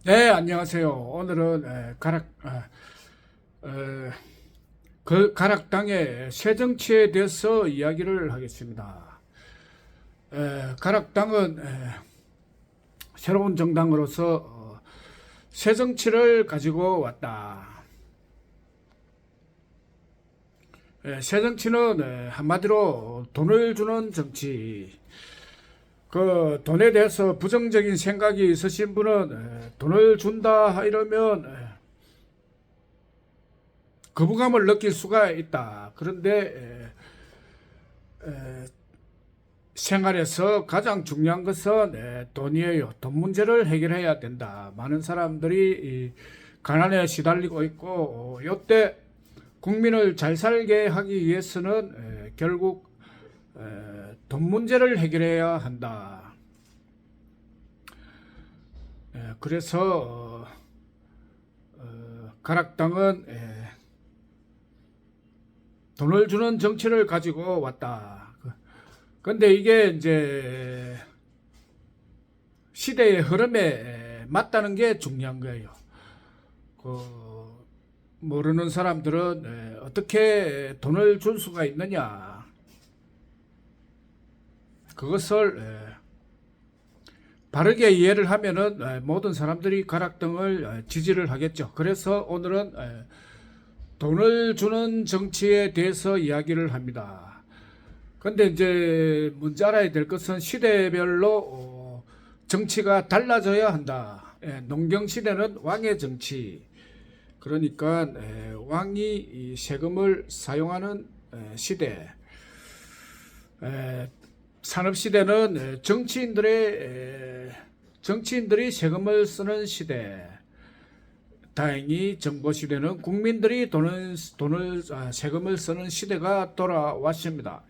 네, 안녕하세요. 오늘은 가락당의 새정치에 대해서 이야기를 하겠습니다. 가락당은 새로운 정당으로서 새정치를 가지고 왔다. 새정치는 한마디로 돈을 주는 정치. 그 돈에 대해서 부정적인 생각이 있으신 분은 돈을 준다 이러면 거부감을 느낄 수가 있다. 그런데 생활에서 가장 중요한 것은 돈이에요. 돈 문제를 해결해야 된다. 많은 사람들이 가난에 시달리고 있고 이때 국민을 잘 살게 하기 위해서는 결국 돈 문제를 해결해야 한다. 그래서 가락당은 돈을 주는 정치를 가지고 왔다. 근데 이게 이제 시대의 흐름에 맞다는 게 중요한 거예요. 모르는 사람들은 어떻게 돈을 줄 수가 있느냐. 그것을 바르게 이해를 하면은 모든 사람들이 가락등을 지지를 하겠죠. 그래서 오늘은 돈을 주는 정치에 대해서 이야기를 합니다. 근데 이제 먼저 알아야 될 것은 시대별로 정치가 달라져야 한다. 농경 시대는 왕의 정치. 그러니까 왕이 세금을 사용하는 시대. 산업시대는 정치인들이 세금을 쓰는 시대. 다행히 정보시대는 국민들이 세금을 쓰는 시대가 돌아왔습니다.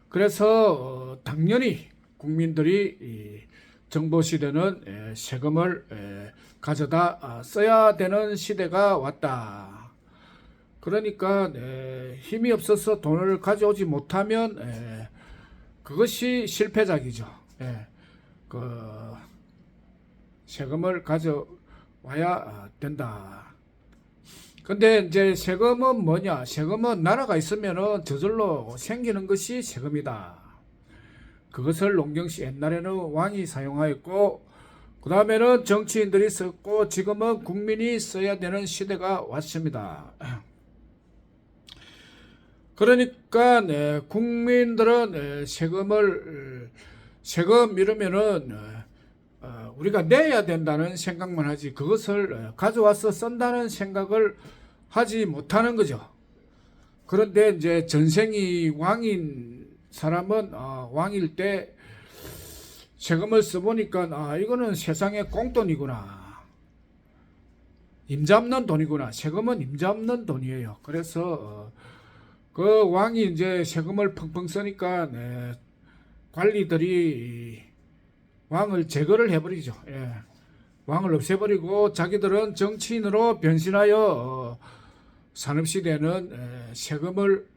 그래서 당연히 국민들이 정보시대는 세금을 가져다 써야 되는 시대가 왔다. 그러니까 힘이 없어서 돈을 가져오지 못하면 그것이 실패작이죠. 그 세금을 가져와야 된다. 근데 이제 세금은 뭐냐? 세금은 나라가 있으면은 저절로 생기는 것이 세금이다. 그것을 농경시 옛날에는 왕이 사용하였고 그 다음에는 정치인들이 썼고 지금은 국민이 써야 되는 시대가 왔습니다. 그러니까 국민들은 세금 이러면은 우리가 내야 된다는 생각만 하지 그것을 가져와서 쓴다는 생각을 하지 못하는 거죠. 그런데 이제 전생이 왕인 사람은 왕일 때 세금을 써보니까 이거는 세상의 꽁돈이구나. 임자 없는 돈이구나. 세금은 임자 없는 돈이에요. 그래서 그 왕이 이제 세금을 펑펑 쓰니까 관리들이 왕을 제거를 해버리죠. 왕을 없애버리고 자기들은 정치인으로 변신하여 산업시대는 세금을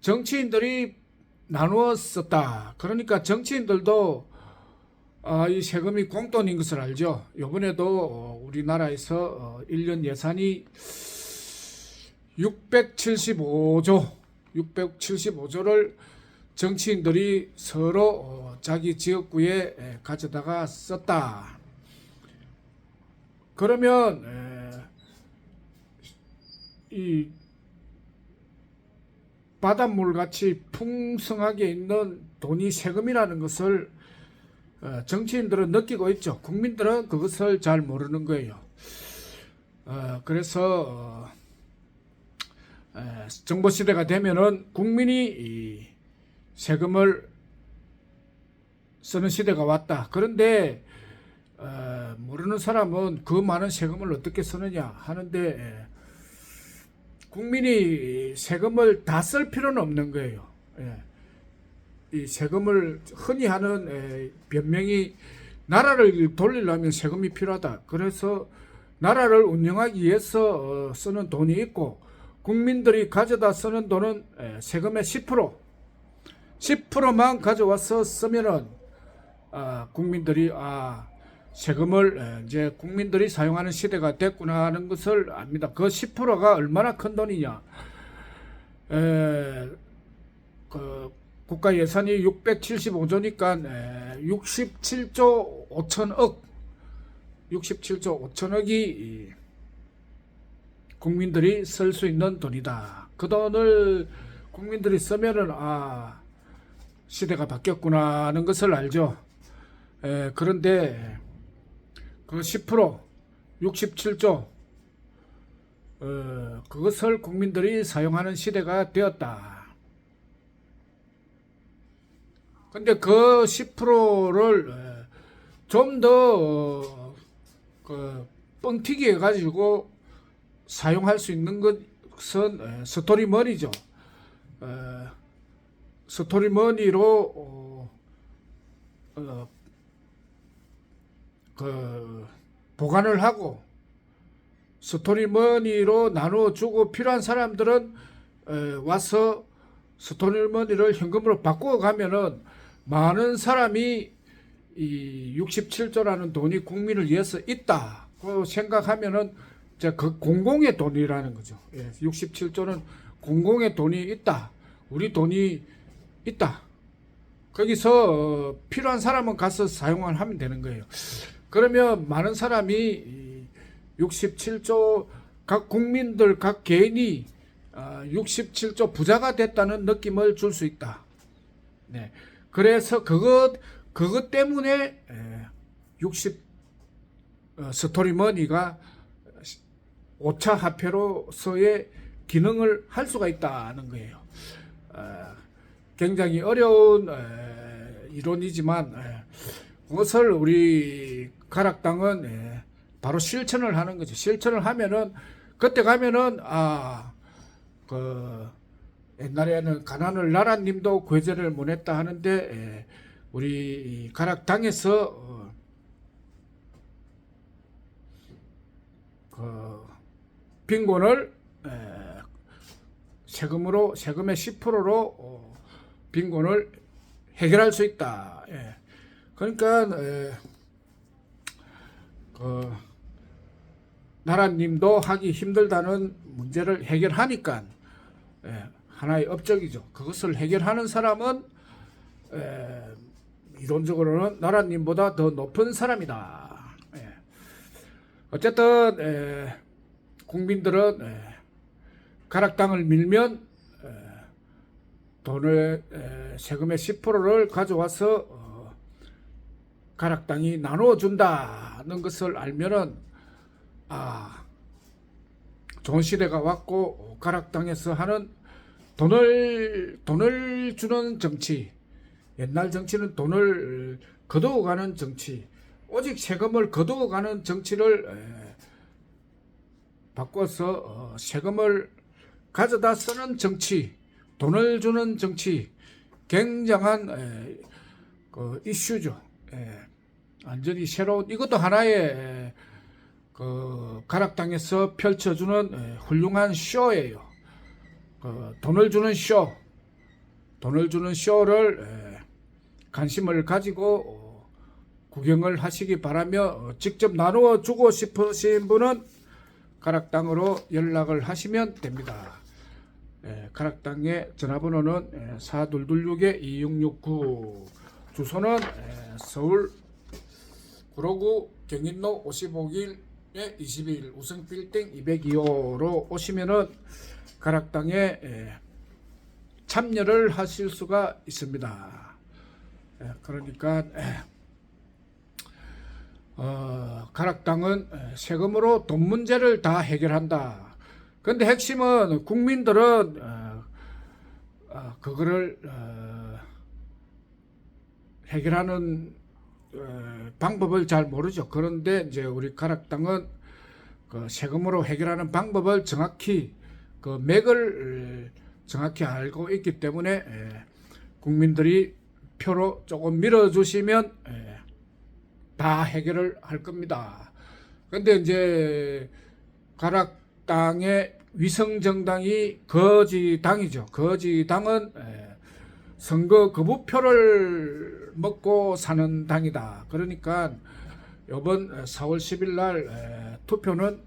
정치인들이 나누어 썼다. 그러니까 정치인들도 이 세금이 공돈인 것을 알죠. 이번에도 우리나라에서 1년 예산이 675조를 정치인들이 서로 자기 지역구에 가져다가 썼다. 그러면 이 바닷물같이 풍성하게 있는 돈이 세금이라는 것을 정치인들은 느끼고 있죠. 국민들은 그것을 잘 모르는 거예요. 그래서 정보시대가 되면은 국민이 세금을 쓰는 시대가 왔다. 그런데 모르는 사람은 그 많은 세금을 어떻게 쓰느냐 하는데 국민이 세금을 다 쓸 필요는 없는 거예요. 이 세금을 흔히 하는 변명이 나라를 돌리려면 세금이 필요하다. 그래서 나라를 운영하기 위해서 쓰는 돈이 있고 국민들이 가져다 쓰는 돈은 세금의 10%만 가져와서 쓰면은 국민들이 세금을 이제 국민들이 사용하는 시대가 됐구나 하는 것을 압니다. 그 10%가 얼마나 큰 돈이냐. 그 국가 예산이 675조니까 67조 5천억 67조 5천억이 국민들이 쓸 수 있는 돈이다. 그 돈을 국민들이 쓰면은 시대가 바뀌었구나 하는 것을 알죠. 그런데 그 10% 67조 그것을 국민들이 사용하는 시대가 되었다. 근데 그 10%를 좀 더 뻥튀기 해가지고 사용할 수 있는 것은 스토리머니죠. 스토리머니로 보관을 하고 스토리머니로 나눠주고 필요한 사람들은 와서 스토리머니를 현금으로 바꾸어 가면은 많은 사람이 이 67조라는 돈이 국민을 위해서 있다고 생각하면은 이제 그 공공의 돈이라는 거죠. 67조는 공공의 돈이 있다. 우리 돈이 있다. 거기서 필요한 사람은 가서 사용을 하면 되는 거예요. 그러면 많은 사람이 67조 각 국민들 각 개인이 67조 부자가 됐다는 느낌을 줄 수 있다. 네. 그래서 그것 때문에 60 스토리머니가 5차 화폐로서의 기능을 할 수가 있다는 거예요. 굉장히 어려운 이론이지만 그것을 우리 가락당은 바로 실천을 하는 거죠. 실천을 하면은 그때 가면은 옛날에는 가난을 나라님도 구제를 못했다 하는데 우리 가락당에서 빈곤을 세금의 10%로 빈곤을 해결할 수 있다. 그러니까 나라님도 하기 힘들다는 문제를 해결하니까 하나의 업적이죠. 그것을 해결하는 사람은 이론적으로는 나라님보다 더 높은 사람이다. 어쨌든 국민들은 가락당을 밀면 돈을 세금의 10%를 가져와서 가락당이 나누어준다는 것을 알면은 좋은 시대가 왔고 가락당에서 하는 돈을 주는 정치, 옛날 정치는 돈을 거두어가는 정치, 오직 세금을 거두어가는 정치를 바꿔서 세금을 가져다 쓰는 정치, 돈을 주는 정치, 굉장한 이슈죠. 완전히 새로운, 이것도 하나의 가락당에서 펼쳐주는 훌륭한 쇼예요. 돈을 주는 쇼를 관심을 가지고 구경을 하시기 바라며 직접 나누어 주고 싶으신 분은 가락당으로 연락을 하시면 됩니다. 가락당의 전화번호는 4226-2669, 주소는 서울 구로구 경인로 55길 21 우성빌딩 202호로 오시면은 가락당에 참여를 하실 수가 있습니다. 그러니까 가락당은 세금으로 돈 문제를 다 해결한다. 그런데 핵심은 국민들은 그거를 해결하는 방법을 잘 모르죠. 그런데 이제 우리 가락당은 그 세금으로 해결하는 방법을 정확히 그 맥을 정확히 알고 있기 때문에 국민들이 표로 조금 밀어주시면 다 해결을 할 겁니다. 그런데 이제 가락당의 위성정당이 거지당이죠. 거지당은 선거 거부표를 먹고 사는 당이다. 그러니까 이번 4월 10일 날 투표는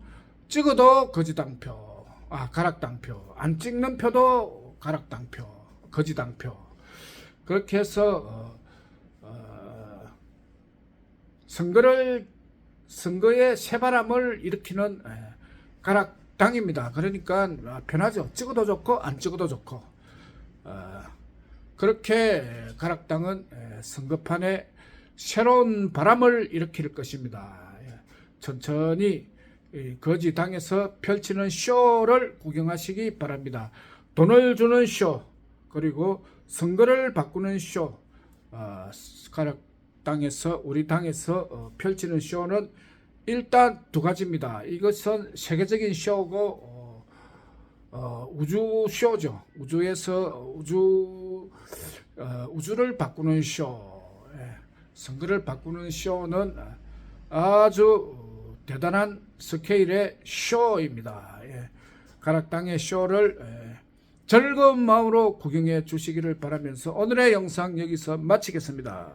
찍어도 거지당표, 가락당표, 안 찍는 표도 가락당표, 거지당표. 그렇게 해서 선거에 새바람을 일으키는 가락당입니다. 그러니까 편하죠. 찍어도 좋고 안 찍어도 좋고. 그렇게 가락당은 선거판에 새로운 바람을 일으킬 것입니다. 천천히 거지당에서 펼치는 쇼를 구경하시기 바랍니다. 돈을 주는 쇼, 그리고 선거를 바꾸는 쇼, 가락당에서 우리 당에서 펼치는 쇼는 일단 두 가지입니다. 이것은 세계적인 쇼고 우주 쇼죠. 우주에서 우주를 바꾸는 쇼, 선거를 바꾸는 쇼는 아주 대단한 스케일의 쇼입니다. 가락당의 쇼를 즐거운 마음으로 구경해 주시기를 바라면서 오늘의 영상 여기서 마치겠습니다.